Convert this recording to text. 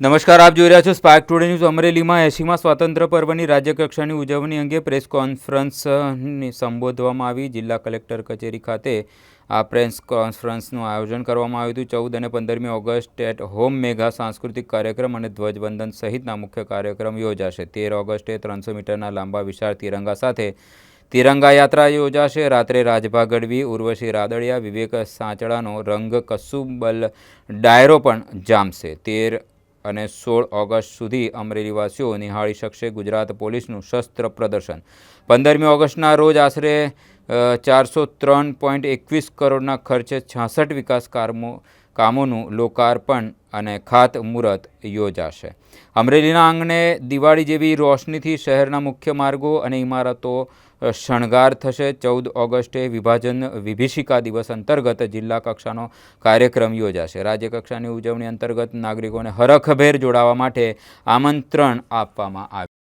નમસ્કાર, આપ જોઈ રહ્યા છો સ્પાર્ક ટુડે ન્યૂઝ। અમરેલીમાં 80મા સ્વાતંત્ર્ય પર્વની રાજ્યકક્ષાની ઉજવણી અંગે પ્રેસ કોન્ફરન્સને સંબોધવામાં આવી। જિલ્લા કલેક્ટર કચેરી ખાતે આ પ્રેસ કોન્ફરન્સનું આયોજન કરવામાં આવ્યું હતું। 14 અને 15મી ઓગસ્ટ એટ હોમ મેગા સાંસ્કૃતિક કાર્યક્રમ અને ધ્વજવંદન સહિતના મુખ્ય કાર્યક્રમ યોજાશે। 13 ઓગસ્ટે 300 મીટરના લાંબા વિશાળ તિરંગા સાથે તિરંગા યાત્રા યોજાશે। રાત્રે રાજભા ગઢવી, ઉર્વશી રાદડિયા, વિવેક સાંચળાનો રંગ કસુંબલ ડાયરો પણ જામશે। 13 અને 16 ઓગસ્ટ સુધી અમરેલીવાસીઓ નિહાળી શકશે ગુજરાત પોલીસનું શસ્ત્ર પ્રદર્શન। 15મી ઓગસ્ટના રોજ આશરે 403.21 કરોડના ખર્ચે 66 વિકાસ કામોનું લોકાર્પણ અને ખાતમુહૂર્ત યોજાશે। અમરેલીના આંગણે દિવાળી જેવી રોશનીથી શહેરના મુખ્ય માર્ગો અને ઇમારતો શણગાર થશે। 14 ઓગસ્ટે વિભીષિકા દિવસ અંતર્ગત જિલ્લા કક્ષાનો કાર્યક્રમ યોજાશે। રાજ્યકક્ષાની ઉજવણી અંતર્ગત નાગરિકોને હરખભેર જોડાવા માટે આમંત્રણ આપવામાં આવ્યું।